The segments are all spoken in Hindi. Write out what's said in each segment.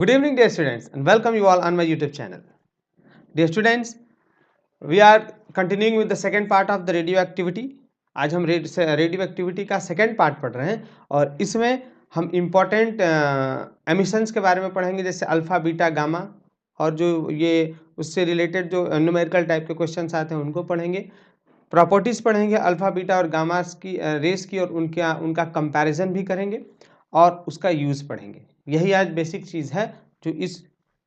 Good evening, dear students, and welcome you all on my YouTube channel. Dear students, we are continuing with the second part of the radioactivity. आज हम रेडियो एक्टिविटी का सेकेंड पार्ट पढ़ रहे हैं और इसमें हम इम्पॉर्टेंट एमिशंस के बारे में पढ़ेंगे, जैसे अल्फा बीटा गामा, और जो ये उससे रिलेटेड जो न्यूमेरिकल टाइप के क्वेश्चंस आते हैं उनको पढ़ेंगे। प्रॉपर्टीज़ पढ़ेंगे अल्फा बीटा और गामा की रेस की, और उनका कंपैरिजन भी करेंगे और उसका यूज़ पढ़ेंगे। यही आज बेसिक चीज़ है जो इस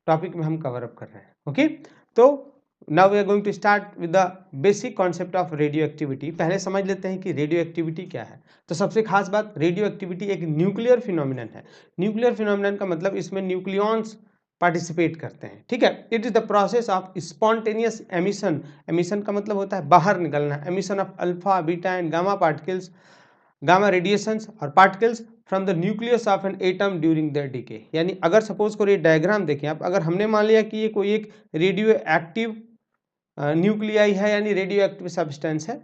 टॉपिक में हम कवर अप कर रहे हैं। ओके, तो now we are going to start with the basic concept of radioactivity. पहले समझ लेते हैं कि रेडियो एक्टिविटी क्या है। तो सबसे खास बात, रेडियो एक्टिविटी एक न्यूक्लियर फिनोमिनन है। न्यूक्लियर फिनोमिनन का मतलब इसमें न्यूक्लियॉन्स पार्टिसिपेट करते हैं। ठीक है, it is the process of spontaneous emission. Emission का मतलब होता है बाहर निकलना। Emission of alpha beta and gamma particles, gamma radiations और particles from the nucleus of an atom during the decay. यानी अगर सपोज करो ये डायग्राम देखें आप, अगर हमने मान लिया कि ये कोई एक रेडियो एक्टिव न्यूक्लियाई है, यानी रेडियो एक्टिव सब्सटेंस है,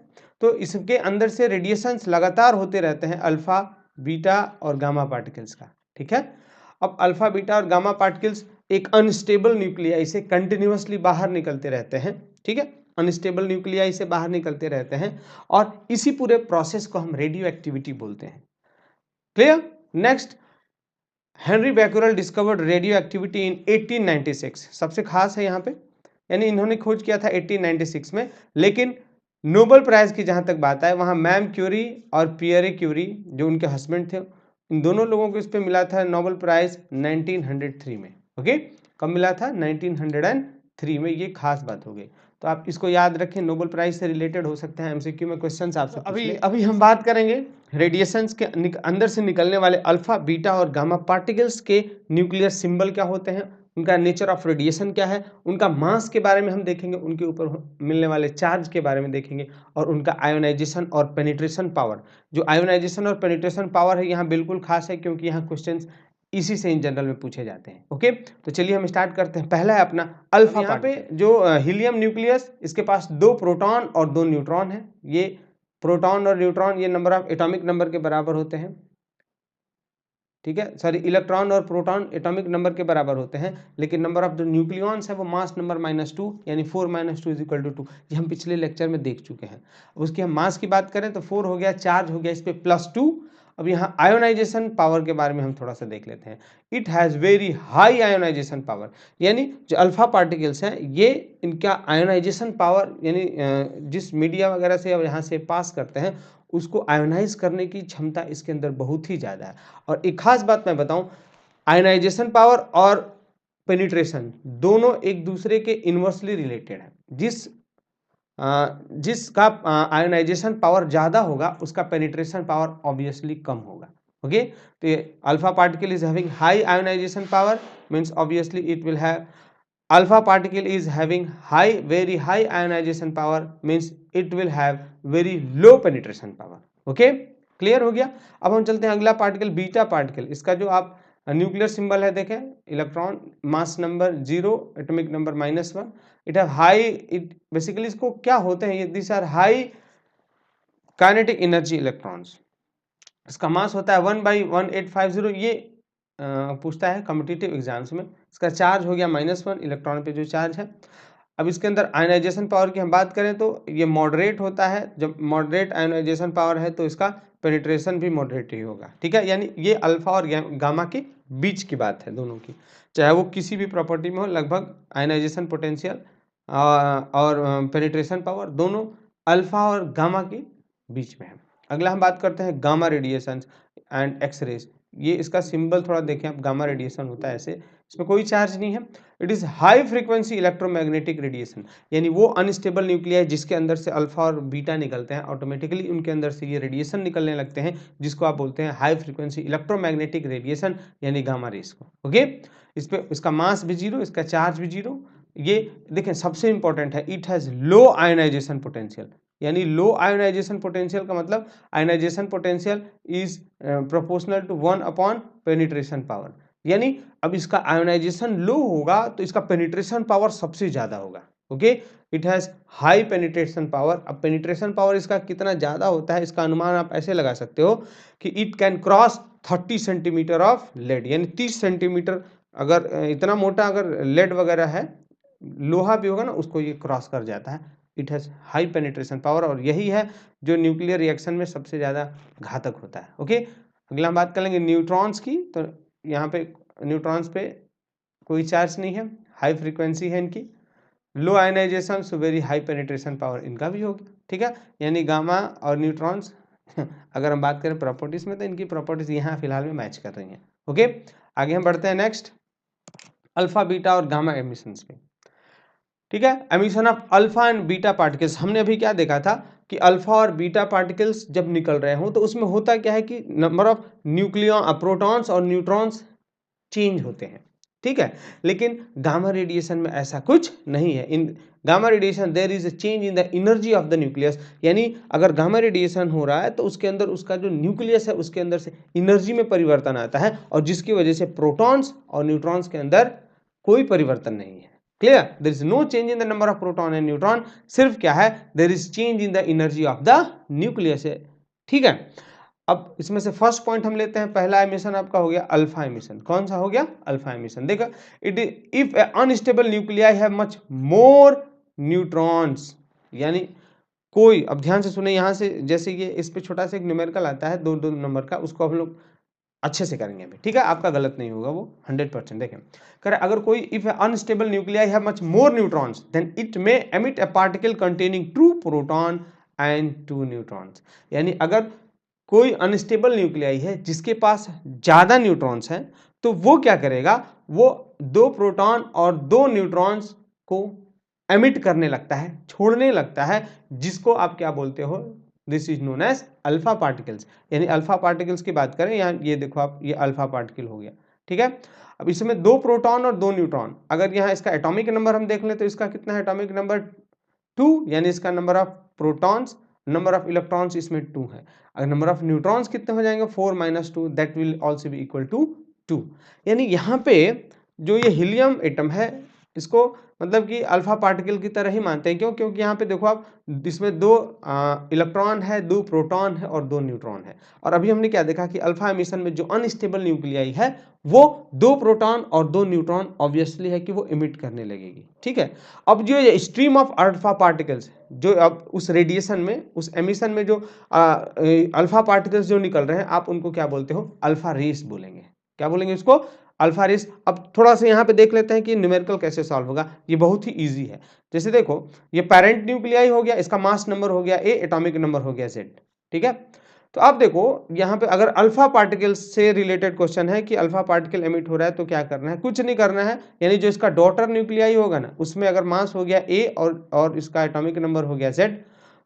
तो इसके अंदर से रेडिएशंस लगातार होते रहते हैं अल्फा बीटा और गामा पार्टिकल्स का। ठीक है, अब अल्फा बीटा और गामा पार्टिकल्स एक अनस्टेबल न्यूक्लियाई से कंटिन्यूसली बाहर निकलते रहते हैं। ठीक है, अनस्टेबल न्यूक्लियाई से बाहर निकलते रहते हैं और इसी पूरे प्रोसेस को हम रेडियो एक्टिविटी बोलते हैं। Clear? Next, Henry Becquerel discovered radio activity in 1896। सबसे खास है यहाँ पे, यानी इन्होंने खोज किया था 1896 में, लेकिन नोबेल प्राइज की जहाँ तक बात है, वहाँ मैम क्यूरी और पियरे क्यूरी जो उनके हस्बैंड थे, इन दोनों लोगों को इस पे मिला था नोबेल प्राइज 1903 में। ओके, कब मिला था? 1903 में। ये खास बात हो गई, तो आप इसको याद रखें। नोबेल प्राइज से रिलेटेड हो सकते हैं एमसीक्यू में क्वेश्चंस आपसे। अभी हम बात करेंगे रेडिएशंस के अंदर से निकलने वाले अल्फा बीटा और गामा पार्टिकल्स के न्यूक्लियर सिंबल क्या होते हैं, उनका नेचर ऑफ रेडिएशन क्या है, उनका मास के बारे में हम देखेंगे, उनके ऊपर मिलने वाले चार्ज के बारे में देखेंगे, और उनका आयोनाइजेशन और पेनिट्रेशन पावर। जो आयोनाइजेशन और पेनिट्रेशन पावर है यहाँ बिल्कुल खास है, क्योंकि यहाँ क्वेश्चंस इसी से इन जनरल में पूछे जाते हैं। ओके, तो चलिए हम स्टार्ट करते हैं। पहला है अपना अल्फा। यहाँ पे जो हीलियम न्यूक्लियस, इसके पास 2 प्रोटॉन और 2 न्यूट्रॉन है। ये प्रोटॉन और न्यूट्रॉन ये नंबर ऑफ एटॉमिक नंबर के बराबर होते हैं। ठीक है, सॉरी, इलेक्ट्रॉन और प्रोटॉन एटॉमिक नंबर के बराबर होते हैं, लेकिन नंबर ऑफ जो न्यूक्लियॉन्स है वो मास नंबर -2, यानी 4 - 2 = 2। ये हम पिछले लेक्चर में देख चुके हैं। उसकी हम मास की बात करें तो 4 हो गया, चार्ज हो गया इस पर +2। अब यहाँ आयोनाइजेशन पावर के बारे में हम थोड़ा सा देख लेते हैं। It has very high ionization power, यानी जो अल्फा पार्टिकल्स हैं ये, इनका आयोनाइजेशन पावर, यानी जिस मीडिया वगैरह से अब यहाँ से पास करते हैं उसको आयोनाइज करने की क्षमता इसके अंदर बहुत ही ज़्यादा है। और एक खास बात मैं बताऊं, आयोनाइजेशन पावर और पेनिट्रेशन दोनों एक दूसरे के इन्वर्सली रिलेटेड है। जिसका आयोनाइजेशन पावर ज़्यादा होगा उसका पेनिट्रेशन पावर ऑब्वियसली कम होगा। ओके, तो ये alpha particle is having high ionization power, means obviously it will have alpha particle is having very high ionization power, means it will have very low penetration power. Okay, clear हो गया। अब हम चलते हैं अगला पार्टिकल, बीटा पार्टिकल। इसका जो आप न्यूक्लियर सिंबल है देखें, electron, mass number 0, atomic number -1। It have high, it basically इसको क्या होते हैं ये, this are high kinetic energy electrons. इसका मास होता है 1/1850। ये पूछता है कॉम्पिटिटिव एग्जाम्स में। इसका चार्ज हो गया -1, इलेक्ट्रॉन पे जो चार्ज है। अब इसके अंदर आयोनाइजेशन पावर की हम बात करें तो ये मॉडरेट होता है। जब मॉडरेट आयोनाइजेशन पावर है तो इसका पेनिट्रेशन भी मॉडरेट ही होगा। ठीक है, यानी ये अल्फा और गामा के बीच की बात है दोनों की, चाहे वो किसी भी प्रॉपर्टी में हो। लगभग आयोनाइजेशन पोटेंशियल और पेनिट्रेशन पावर दोनों अल्फा और गामा के बीच में है। अगला हम बात करते हैं गामा रेडिएशन एंड एक्सरेज। ये इसका सिंबल थोड़ा देखें आप, गामा रेडिएशन होता है ऐसे, इसमें कोई चार्ज नहीं है। It is high frequency electromagnetic radiation, यानी वो अनस्टेबल न्यूक्लियाई जिसके अंदर से अल्फा और बीटा निकलते हैं, ऑटोमेटिकली उनके अंदर से ये रेडिएशन निकलने लगते हैं, जिसको आप बोलते हैं हाई फ्रीक्वेंसी इलेक्ट्रोमैग्नेटिक रेडिएशन, यानी गामा रेस को। ओके, इस पे इसका मास भी 0, इसका चार्ज भी 0। ये देखें सबसे इंपॉर्टेंट है, it has low ionization potential. यानी लो आयोनाइजेशन पोटेंशियल का मतलब ionization potential is proportional to 1 penetration power. यानी अब इसका आयोनाइजेशन लो होगा तो इसका पेनिट्रेशन पावर सबसे ज़्यादा होगा। Okay, it has high penetration power. अब पेनिट्रेशन पावर इसका कितना ज़्यादा होता है, इसका अनुमान आप ऐसे लगा सकते हो कि it can cross 30 centimetre of lead, यानी 30 सेंटीमीटर अगर इतना मोटा अगर लेड वगैरह है, लोहा भी होगा ना, उसको ये क्रॉस कर जाता है। It has high penetration power, और यही है जो न्यूक्लियर रिएक्शन में सबसे ज़्यादा घातक होता है। ओके, अगला हम बात करेंगे न्यूट्रॉन्स की। तो यहाँ पे न्यूट्रॉन्स पे कोई चार्ज नहीं है, हाई फ्रीक्वेंसी है इनकी, low ionization so very high penetration power इनका भी हो गया। ठीक है, यानी गामा और न्यूट्रॉन्स अगर हम बात करें प्रॉपर्टीज में तो इनकी प्रॉपर्टीज यहाँ फिलहाल में मैच कर रही हैं। ओके, आगे हम बढ़ते हैं नेक्स्ट अल्फा बीटा और गामा एमिशंस पे। ठीक है, emission of alpha and beta particles. हमने अभी क्या देखा था कि अल्फा और बीटा पार्टिकल्स जब निकल रहे हो तो उसमें होता क्या है कि नंबर ऑफ न्यूक्लियन प्रोटॉन्स और न्यूट्रॉन्स चेंज होते हैं। ठीक है, लेकिन गामा रेडिएशन में ऐसा कुछ नहीं है। In gamma radiation there is a change in the energy of the nucleus, यानी अगर गामा रेडिएशन हो रहा है तो उसके अंदर उसका जो न्यूक्लियस है उसके अंदर से एनर्जी में परिवर्तन आता है, और जिसकी वजह से प्रोटॉन्स और न्यूट्रॉन्स के अंदर कोई परिवर्तन नहीं है। Clear, there is no change in the number of proton and neutron, सिर्फ क्या है, there is change in the energy of the nucleus है। ठीक है, अब इसमें से फर्स्ट पॉइंट हम लेते हैं, पहला एमिशन आपका हो गया अल्फा एमिशन। कौन सा हो गया? Alpha emission. देखा, it if unstable nuclei have much more neutrons, यानी कोई, अब ध्यान से सुने यहाँ से, जैसे ये इस पे छोटा सा एक न्यूमेरिकल आता है 2-2 नंबर का, उसको हम लोग अच्छे से करेंगे अभी। ठीक है, आपका गलत नहीं होगा वो 100%। देखें, करें अगर कोई if unstable nuclei have much more neutrons then it may emit a particle containing 2 proton and 2 neutrons, यानी अगर कोई अनस्टेबल न्यूक्लियाई है जिसके पास ज़्यादा न्यूट्रॉन्स हैं तो वो क्या करेगा, वो 2 प्रोटॉन और 2 न्यूट्रॉन्स को एमिट करने लगता है, छोड़ने लगता है, जिसको आप क्या बोलते हो, this is known as alpha particles. यानी अल्फा पार्टिकल्स की बात करें, यहाँ ये देखो आप, ये अल्फा पार्टिकल हो गया। ठीक है, अब इसमें 2 प्रोटॉन और 2 न्यूट्रॉन, अगर यहाँ इसका एटॉमिक नंबर हम देख लें तो इसका कितना है एटॉमिक नंबर 2, यानी इसका number of protons, number of electrons इसमें 2 है। अगर नंबर ऑफ न्यूट्रॉन्स कितने हो जाएंगे, 4 - 2, that will also be equal to 2। यानी यहाँ पे जो ये हीलियम एटम है इसको मतलब कि अल्फा पार्टिकल की तरह ही मानते हैं। क्यों? क्योंकि यहाँ पे देखो आप, इसमें 2 इलेक्ट्रॉन है, 2 प्रोटॉन है और 2 न्यूट्रॉन है। और अभी हमने क्या देखा कि अल्फा एमिशन में जो अनस्टेबल न्यूक्लियाई है वो 2 प्रोटॉन और 2 न्यूट्रॉन ऑब्वियसली है कि वो इमिट करने लगेगी। ठीक है, अब जो ये स्ट्रीम ऑफ अल्फा पार्टिकल्स, जो अब उस रेडिएशन में, उस एमिशन में जो अल्फा पार्टिकल्स जो निकल रहे हैं, आप उनको क्या बोलते हो, अल्फा रेस बोलेंगे। क्या बोलेंगे उसको? Alpha rays. अब थोड़ा सा यहाँ पे देख लेते हैं कि न्यूमेरिकल कैसे सॉल्व होगा। ये बहुत ही इजी है। जैसे देखो, ये पेरेंट न्यूक्लियाई हो गया, इसका मास नंबर हो गया ए, एटॉमिक नंबर हो गया जेड। ठीक है, तो आप देखो यहाँ पे अगर अल्फा पार्टिकल से रिलेटेड क्वेश्चन है कि अल्फा पार्टिकल एमिट हो रहा है तो क्या करना है, कुछ नहीं करना है। यानी जो इसका डॉटर न्यूक्लियाई होगा ना, उसमें अगर मास हो गया ए और इसका एटॉमिक नंबर हो गया जेड,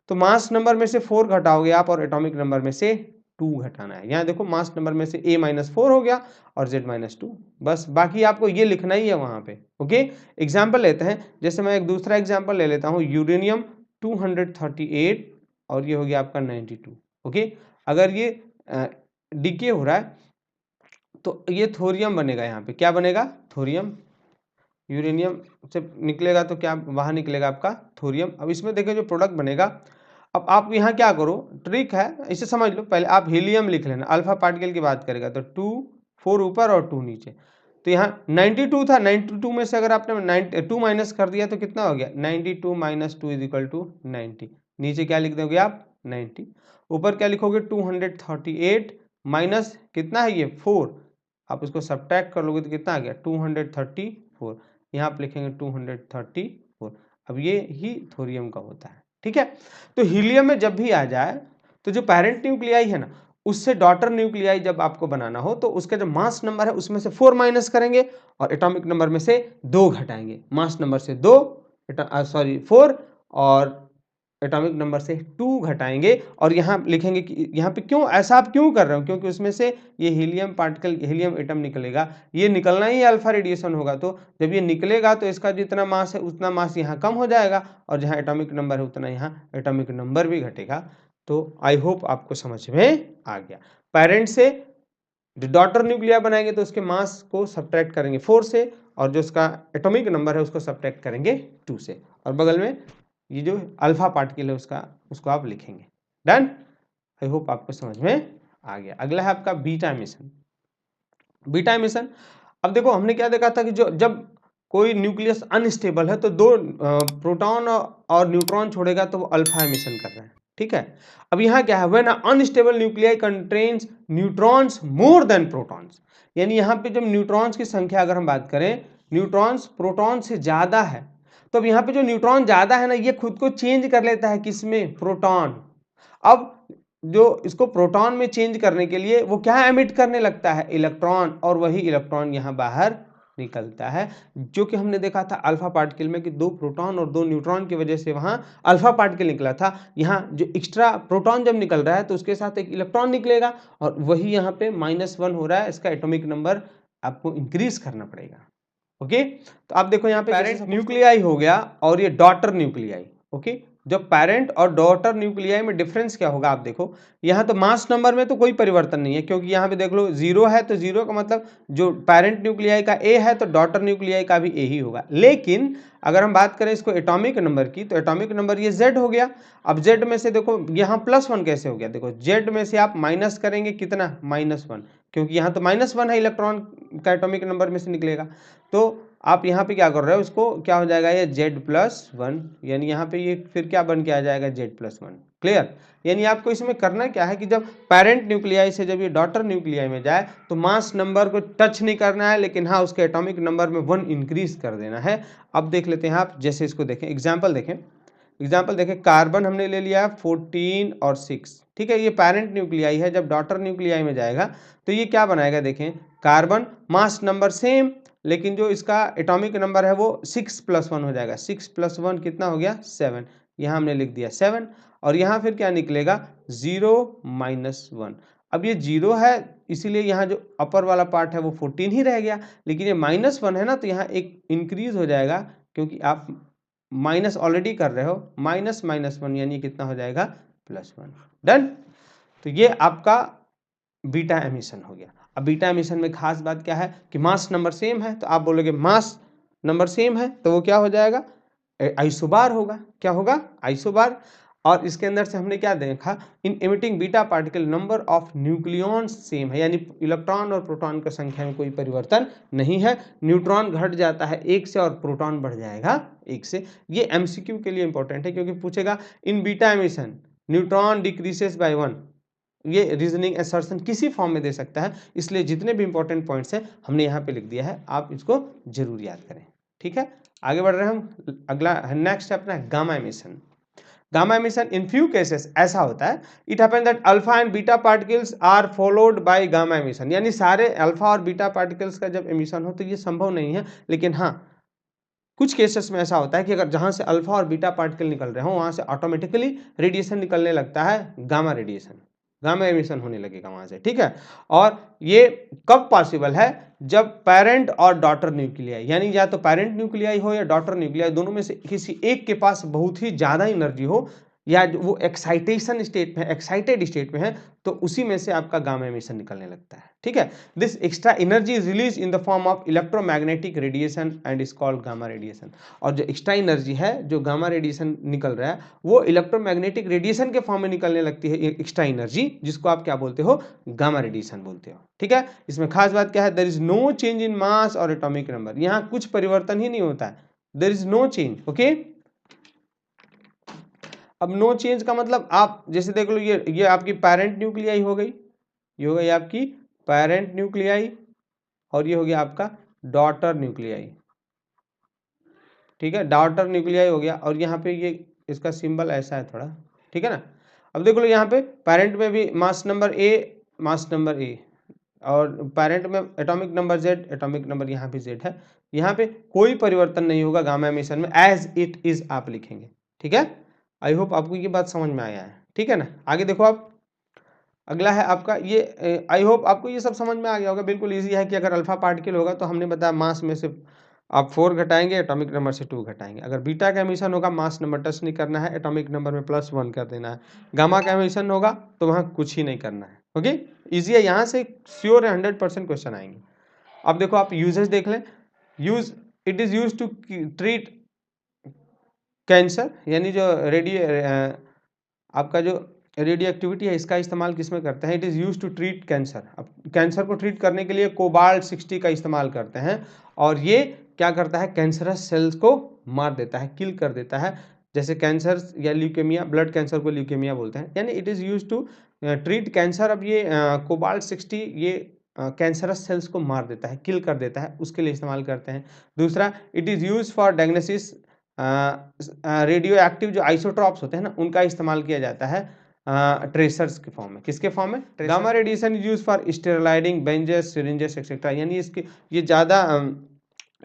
तो मास नंबर में से 4 घटाओगे आप और एटॉमिक नंबर में से 2 घटाना है। यहाँ देखो, मास नंबर में से a - 4 हो गया और z - 2, बस। बाकी आपको ये लिखना ही है वहाँ पे। ओके, एग्जाम्पल लेते हैं। जैसे मैं एक दूसरा एग्जाम्पल ले लेता हूँ, यूरेनियम 238 और ये हो गया आपका 92। ओके, अगर ये डीके हो रहा है तो ये थोरियम बनेगा। यहाँ पे क्या बनेगा? थोरियम। यूरेनियम से निकलेगा तो क्या वहाँ निकलेगा आपका थोरियम। अब इसमें देखिए जो प्रोडक्ट बनेगा, अब आप यहाँ क्या करो, ट्रिक है, इसे समझ लो। पहले आप हीलियम लिख लेना, अल्फा पार्टिकल की बात करेगा तो 2 4 ऊपर और 2 नीचे। तो यहाँ 92 था, 92 में से अगर आपने 2 माइनस कर दिया तो कितना हो गया, 92 - 2 = 90। नीचे क्या लिख दोगे आप, 90। ऊपर क्या लिखोगे, 238 माइनस कितना है ये 4, आप इसको सब्ट्रैक्ट कर लोगे तो कितना आ गया 234। यहाँ आप लिखेंगे 234। अब ये ही थोरियम का होता है। ठीक है, तो हीलियम में जब भी आ जाए तो जो पेरेंट न्यूक्लियाई है ना, उससे डॉटर न्यूक्लियाई जब आपको बनाना हो तो उसका जो मास नंबर है उसमें से 4 माइनस करेंगे और एटॉमिक नंबर में से 2 घटाएंगे। मास नंबर से 2 4 और एटॉमिक नंबर से 2 घटाएंगे। और यहाँ लिखेंगे कि यहाँ पे क्यों ऐसा आप क्यों कर रहे हो, क्योंकि उसमें से ये हीलियम पार्टिकल, हीलियम एटम निकलेगा, ये निकलना ही अल्फा रेडिएशन होगा। तो जब ये निकलेगा तो इसका जितना मास है उतना मास यहाँ कम हो जाएगा और जहाँ एटॉमिक नंबर है उतना यहाँ एटॉमिक नंबर भी घटेगा। तो आई होप आपको समझ में आ गया। पेरेंट से जो डॉटर न्यूक्लिया बनाएंगे तो उसके मास को सब्ट्रैक्ट करेंगे 4 से और जो उसका एटॉमिक नंबर है उसको सब्ट्रैक्ट करेंगे 2 से, और बगल में ये जो अल्फा पार्टिकल है उसको आप लिखेंगे। डन। आई होप आपको समझ में आ गया। अगला है आपका बीटा एमिशन। बीटा एमिशन, अब देखो हमने क्या देखा था कि जो जब कोई न्यूक्लियस अनस्टेबल है तो दो प्रोटॉन और न्यूट्रॉन छोड़ेगा तो वो अल्फा एमिशन कर रहा है, ठीक है। अब यहाँ क्या है, when unstable nuclei contains neutrons more than protons, यानी यहाँ पे जब न्यूट्रॉन्स की संख्या अगर हम बात करें, न्यूट्रॉन्स प्रोटॉन से ज्यादा है, तो अब यहाँ पे जो न्यूट्रॉन ज्यादा है ना, ये खुद को चेंज कर लेता है किसमें, प्रोटॉन। अब जो इसको प्रोटॉन में चेंज करने के लिए वो क्या एमिट करने लगता है, इलेक्ट्रॉन, और वही इलेक्ट्रॉन यहाँ बाहर निकलता है, जो कि हमने देखा था अल्फा पार्टिकल में कि दो प्रोटॉन और दो न्यूट्रॉन की वजह से वहां अल्फा पार्टिकल निकला था। यहाँ जो एक्स्ट्रा प्रोटॉन जब निकल रहा है तो उसके साथ एक इलेक्ट्रॉन निकलेगा, और वही यहाँ पे -1 हो रहा है, इसका एटॉमिक नंबर आपको इंक्रीज करना पड़ेगा। ओके, तो आप देखो यहाँ पे पेरेंट न्यूक्लियाई हो गया और ये डॉटर न्यूक्लियाई। ओके, जब पेरेंट और डॉटर न्यूक्लियाई में डिफरेंस क्या होगा, आप देखो यहाँ तो मास नंबर में तो कोई परिवर्तन नहीं है, क्योंकि यहाँ पे देख लो 0 है, तो 0 का मतलब जो पेरेंट न्यूक्लियाई का A है तो डॉटर न्यूक्लियाई का भी A ही होगा। लेकिन अगर हम बात करें इसको एटॉमिक नंबर की, तो एटॉमिक नंबर ये Z हो गया। अब Z में से देखो यहाँ +1 कैसे हो गया, देखो Z में से आप माइनस करेंगे कितना, -1, क्योंकि यहाँ तो -1 है, इलेक्ट्रॉन का एटॉमिक नंबर में से निकलेगा। तो आप यहाँ पे क्या कर रहे हो, इसको क्या हो जाएगा, ये Z+1, यानी यहाँ पे ये फिर क्या बन के आ जाएगा, Z+1। क्लियर, यानी आपको इसमें करना क्या है कि जब पेरेंट न्यूक्लियाई से जब ये डॉटर न्यूक्लियाई में जाए तो मास नंबर को टच नहीं करना है, लेकिन हाँ उसके एटॉमिक नंबर में 1 इंक्रीज कर देना है। अब देख लेते हैं आप, जैसे इसको देखें, एग्जाम्पल देखें, कार्बन हमने ले लिया 14 और 6, ठीक है, ये पेरेंट न्यूक्लियाई है। जब डॉटर न्यूक्लियाई में जाएगा तो ये क्या बनाएगा, देखें कार्बन मास नंबर सेम, लेकिन जो इसका एटॉमिक नंबर है वो 6+1 हो जाएगा। 6+1 कितना हो गया, 7, यहाँ हमने लिख दिया 7, और यहाँ फिर क्या निकलेगा, 0 -1। अब ये 0 है, इसीलिए यहाँ जो अपर वाला पार्ट है वो 14 ही रह गया, लेकिन ये -1 है ना, तो यहाँ एक इंक्रीज हो जाएगा, क्योंकि आप माइनस ऑलरेडी कर रहे हो, -1 यानी कितना हो जाएगा, +1। डन, तो ये आपका बीटा एमिशन हो गया। अब बीटा एमिशन में खास बात क्या है कि मास नंबर सेम है, तो आप बोलोगे मास नंबर सेम है तो वो क्या हो जाएगा, आइसोबार होगा। क्या होगा, आइसोबार। और इसके अंदर से हमने क्या देखा, in emitting beta particle number of nucleons same है, यानी इलेक्ट्रॉन और प्रोटॉन की संख्या में कोई परिवर्तन नहीं है। न्यूट्रॉन घट जाता है 1 से और प्रोटॉन बढ़ जाएगा 1 से। ये एमसीक्यू के लिए इंपॉर्टेंट है, क्योंकि पूछेगा इन बीटा एमिशन न्यूट्रॉन डिक्रीसेस बाय 1, ये रीजनिंग असर्शन किसी फॉर्म में दे सकता है, इसलिए जितने भी इंपॉर्टेंट पॉइंट्स हैं हमने यहाँ पे लिख दिया है, आप इसको जरूर याद करें। ठीक है, आगे बढ़ रहे हैं हम। अगला नेक्स्ट है अपना gamma emission. Gamma emission in few cases ऐसा होता है, it happen that alpha and beta particles are followed by gamma emission, यानी सारे अल्फा और बीटा पार्टिकल्स का जब एमिशन हो तो ये संभव नहीं है, लेकिन हाँ कुछ केसेस में ऐसा होता है कि अगर जहां से अल्फा और बीटा पार्टिकल निकल रहे हो वहां से ऑटोमेटिकली रेडिएशन निकलने लगता है, गामा रेडिएशन, गामा एमिशन होने लगेगा वहां से। ठीक है, और ये कब पॉसिबल है, जब पेरेंट और डॉटर न्यूक्लियाई, यानी या तो पेरेंट न्यूक्लियाई हो या डॉटर न्यूक्लियाई, दोनों में से किसी एक के पास बहुत ही ज्यादा एनर्जी हो, या वो एक्साइटेशन स्टेट में, एक्साइटेड स्टेट में है, तो उसी में से आपका गामा एमिशन निकलने लगता है। ठीक है, this extra energy is release in the form of electromagnetic radiation and is called gamma radiation. और जो एक्स्ट्रा एनर्जी है, जो गामा रेडिएशन निकल रहा है, वो इलेक्ट्रोमैग्नेटिक रेडिएशन के फॉर्म में निकलने लगती है एक्स्ट्रा एनर्जी, जिसको आप क्या बोलते हो, गामा रेडिएशन बोलते हो। ठीक है, इसमें खास बात क्या है, there is no change in mass और एटॉमिक नंबर, यहाँ कुछ परिवर्तन ही नहीं होता है, there is no change. Okay, अब नो चेंज का मतलब आप जैसे देख लो, ये आपकी पेरेंट न्यूक्लियाई हो गई, ये हो गई आपकी पेरेंट न्यूक्लियाई, और ये हो गया आपका डॉटर न्यूक्लियाई। ठीक है, डॉटर न्यूक्लियाई हो गया, और यहाँ पे ये इसका सिंबल ऐसा है थोड़ा, ठीक है ना। अब देख लो यहाँ पे पेरेंट में भी मास नंबर ए, और पेरेंट में atomic number Z, atomic number यहाँ पे Z है, यहाँ पे कोई परिवर्तन नहीं होगा गामा एमिशन में, एज इट इज आप लिखेंगे। ठीक है, आई होप आपको ये बात समझ में आया है। ठीक है ना, आगे देखो आप, अगला है आपका ये, आई होप आपको ये सब समझ में आ गया होगा। बिल्कुल इजी है कि अगर अल्फा पार्टिकल होगा तो हमने बताया मास में से आप 4 घटाएंगे, एटॉमिक नंबर से 2 घटाएंगे। अगर बीटा का एमिशन होगा, मास नंबर टच नहीं करना है, एटॉमिक नंबर में +1 कर देना है। गामा का एमिशन होगा तो वहाँ कुछ ही नहीं करना है। ओके, ईजी है, यहाँ से श्योर है 100% क्वेश्चन आएंगे। अब देखो आप यूजेज देख लें, it is use to treat cancer, यानी जो आपका जो रेडियो एक्टिविटी है, इसका इस्तेमाल किस में करते हैं? It is use to treat cancer. अब कैंसर को ट्रीट करने के लिए कोबाल्ट 60 का इस्तेमाल करते हैं और ये क्या करता है? कैंसरस सेल्स को मार देता है, किल कर देता है। जैसे कैंसर या ल्यूकेमिया, ब्लड कैंसर को ल्यूकेमिया बोलते हैं, यानी it is use to treat cancer. अब ये कोबाल्ट 60 ये कैंसरस सेल्स को मार देता है, किल कर देता है, उसके लिए इस्तेमाल करते हैं। दूसरा, it is use for diagnosis radio active जो आइसोट्रॉप्स होते हैं ना, उनका इस्तेमाल किया जाता है ट्रेसर्स के फॉर्म में। किसके फॉर्म में? Gamma radiation is use for sterilizing bandages, syringes etcetera, यानी इसके ये ज़्यादा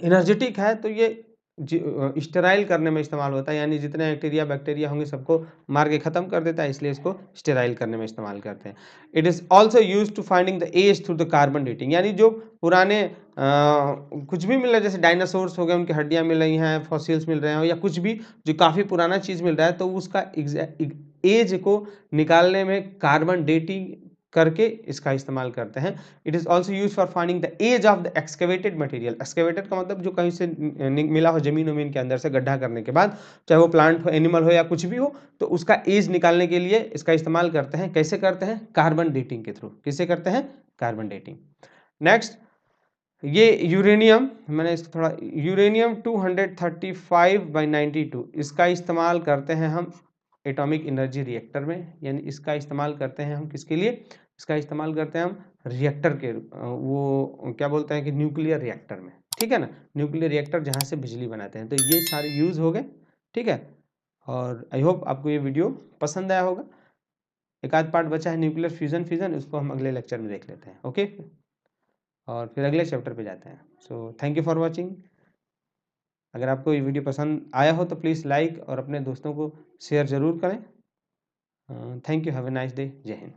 एनर्जेटिक है तो ये स्टेराइल करने में इस्तेमाल होता है, यानी जितने बैक्टीरिया होंगे सबको मार के ख़त्म कर देता है, इसलिए इसको स्टेराइल करने में इस्तेमाल करते हैं। It is also use to finding the age through the carbon dating, यानी जो पुराने कुछ भी मिल रहा है, जैसे डायनासोर्स हो गए, उनकी हड्डियाँ मिल रही हैं, फॉसिल्स मिल रहे हैं, या कुछ भी जो काफ़ी पुराना चीज़ मिल रहा है, तो उसका एज को निकालने में कार्बन डेटिंग करके इसका इस्तेमाल करते हैं। It is also use for finding the age of the excavated material. Excavated का मतलब जो कहीं से मिला हो, जमीन वमीन के अंदर से गड्ढा करने के बाद, चाहे वो प्लांट हो, एनिमल हो, या कुछ भी हो, तो उसका एज निकालने के लिए इसका इस्तेमाल करते हैं। कैसे करते हैं? कार्बन डेटिंग के थ्रू। किसे करते हैं? Carbon dating. नेक्स्ट, ये यूरेनियम, मैंने इसको थोड़ा, यूरेनियम 235/92, इसका इस्तेमाल करते हैं हम एटॉमिक एनर्जी रिएक्टर में, यानी इसका इस्तेमाल करते हैं हम किसके लिए? इसका इस्तेमाल करते हैं हम रिएक्टर के वो क्या बोलते हैं कि न्यूक्लियर रिएक्टर में, ठीक है ना, न्यूक्लियर रिएक्टर जहाँ से बिजली बनाते हैं। तो ये सारे यूज़ हो गए, ठीक है। और आई होप आपको ये वीडियो पसंद आया होगा। एक आध पार्ट बचा है न्यूक्लियर फ्यूज़न, उसको हम अगले लेक्चर में देख लेते हैं, ओके, और फिर अगले चैप्टर पे जाते हैं। So thank you for watching. अगर आपको ये वीडियो पसंद आया हो तो प्लीज़ लाइक और अपने दोस्तों को शेयर ज़रूर करें। Thank you, have a nice day, जय हिंद।